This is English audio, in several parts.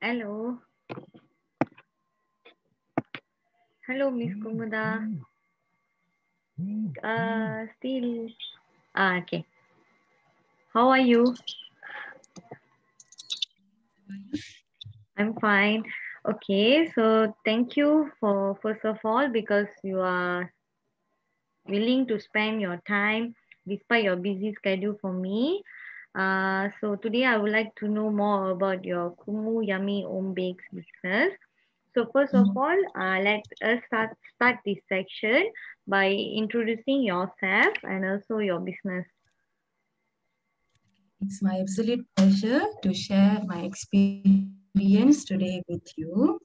Hello. Hello, Miss Kumuda. Still. Okay. How are you? I'm fine. Okay, so thank you for first of all because you are willing to spend your time despite your busy schedule for me. So today I would like to know more about your Kumu Yummy Home Bakes business. So first of all, let us start this section by introducing yourself and also your business. It's my absolute pleasure to share my experience today with you.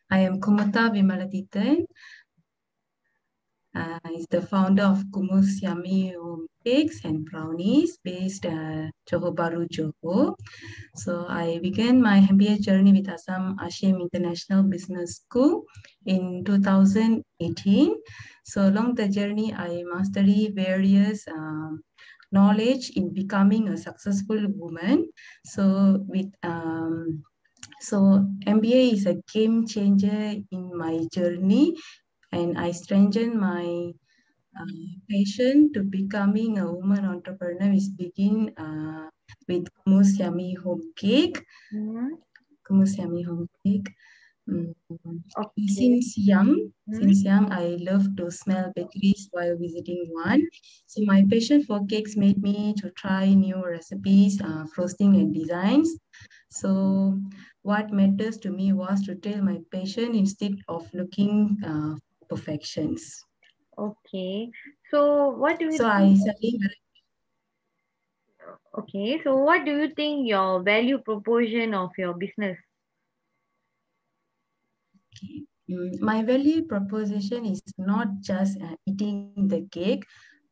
I am Kumata Vimalatithan. Is the founder of Kumus Yummy Home Cakes and Brownies based Johor Bahru, Johor. So I began my MBA journey with Assam Ashim International Business School in 2018. So along the journey, I mastered various knowledge in becoming a successful woman. So MBA is a game changer in my journey, and I strengthened my passion to becoming a woman entrepreneur is begin with Kumus Yummy Home Cake. Mm-hmm. Kumus Yummy Home Cake. Mm. Okay. Since young, I love to smell bakeries while visiting one. So my passion for cakes made me to try new recipes, frosting and designs. So what matters to me was to tell my passion instead of looking perfections. Okay. So what do you So think? I studied. Okay. So what do you think your value proportion of your business? My value proposition is not just eating the cake,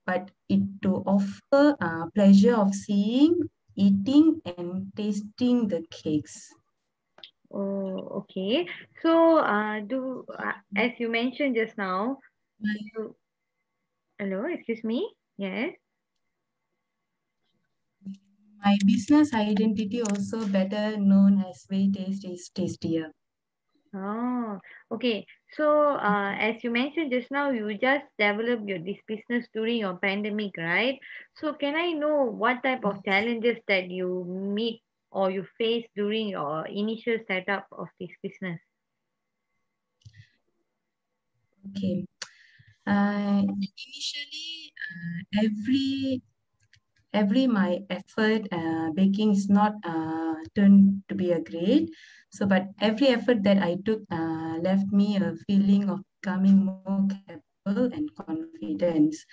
but it to offer pleasure of seeing, eating, and tasting the cakes. Oh, okay. So as you mentioned just now, My, you, hello, excuse me. Yes. my business identity also better known as way taste is tastier. Oh, okay. So, as you mentioned just now, you just developed this business during your pandemic, right? So, can I know what type of challenges that you meet or you face during your initial setup of this business? Okay. Initially, every my effort baking is not turned to be a grade. So but every effort that I took left me a feeling of becoming more capable and confidence.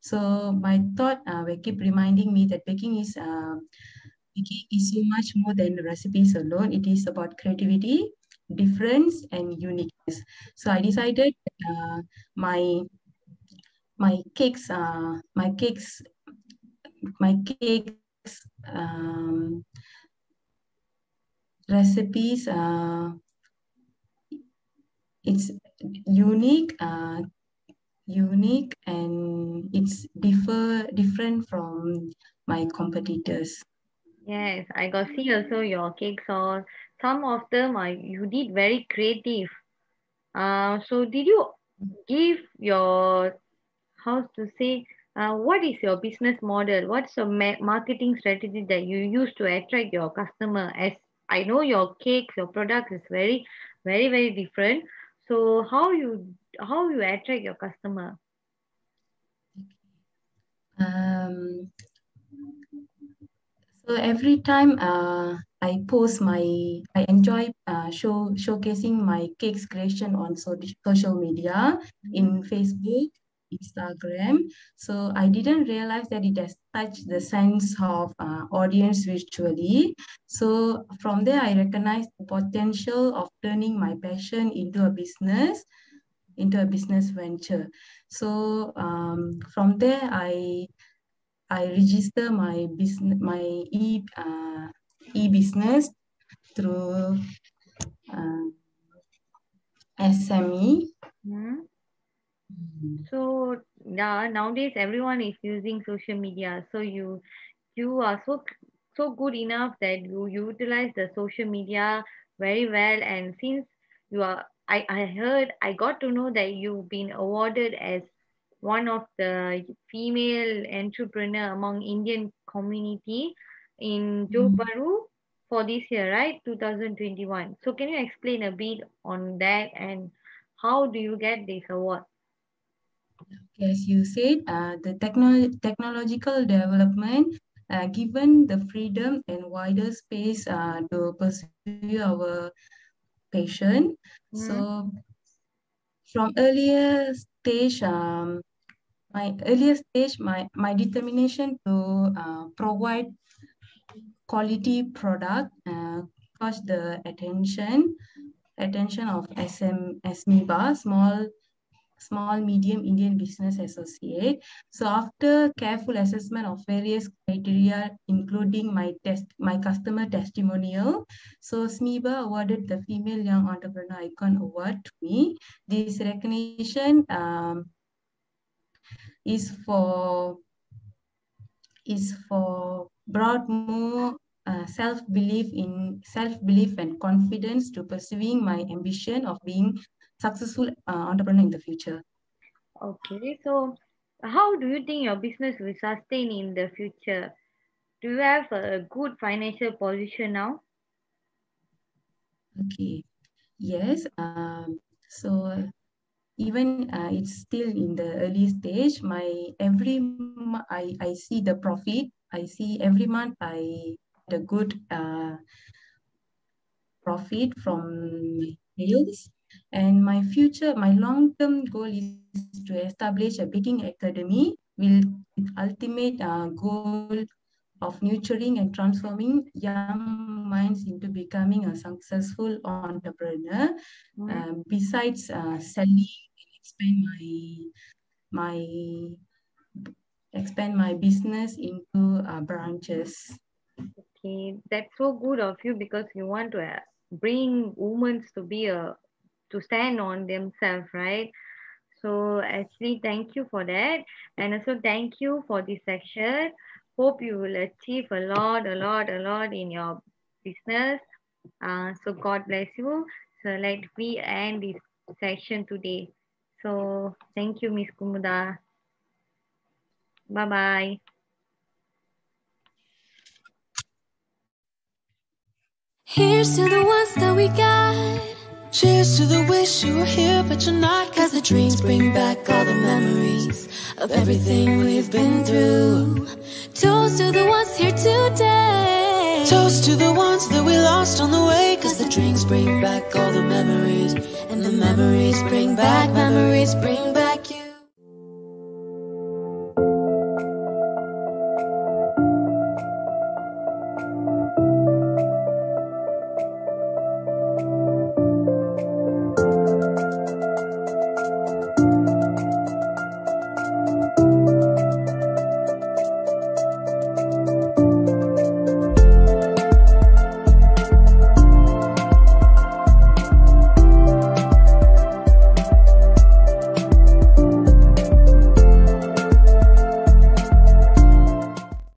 So my thought will keep reminding me that baking is so much more than recipes alone. It is about creativity, difference, and uniqueness. So I decided my my cakes my cakes recipes it's unique unique and it's different from my competitors. Yes, I got see also your cakes or some of them are you did very creative. So did you give your how to say what is your business model, what's your marketing strategy that you use to attract your customer? As I know your cakes, your product is very different, so how you attract your customer? um, so every time I enjoy showcasing my cakes creation on social media Mhm. in Facebook, Instagram. So I didn't realize that it has touched the sense of audience virtually. So from there, I recognized the potential of turning my passion into a business venture. So from there, I register my business, my e-business through uh, SME. Mhm. So yeah, nowadays everyone is using social media. So you are so good enough that you utilize the social media very well. And since I got to know that you've been awarded as one of the female entrepreneur among Indian community in Johor Bahru for this year, right? 2021. So can you explain a bit on that and how do you get this award? As you said, the technological development given the freedom and wider space to pursue our passion. Mm-hmm. So from earlier stage, my determination to provide quality product caught the attention of SMEBA, small medium Indian business associate. So after careful assessment of various criteria, including my customer testimonial, so SMEBA awarded the Female Young Entrepreneur Icon Award to me. This recognition is for brought more self-belief and confidence to pursuing my ambition of being successful entrepreneur in the future. Okay, so how do you think your business will sustain in the future? Do you have a good financial position now? Okay. Yes. So even it's still in the early stage. I see the profit. I see every month I get a good profit from sales. And my long-term goal is to establish a baking academy with ultimate goal of nurturing and transforming young minds into becoming a successful entrepreneur. Besides selling and expand my business into branches. Okay, that's so good of you because you want to bring women to be to stand on themselves, right? So actually, thank you for that, and also thank you for this section. Hope you will achieve a lot, in your business. So God bless you. So let me end this session today. So thank you, Miss Kumuda. Bye bye. Here's to the ones that we got. Cheers to the wish you were here, but you're not. Cause the drinks bring back all the memories of everything we've been through. Toast to the ones here today. Toast to the ones that we lost on the way. Cause the drinks bring back all the memories. And the memories bring back you.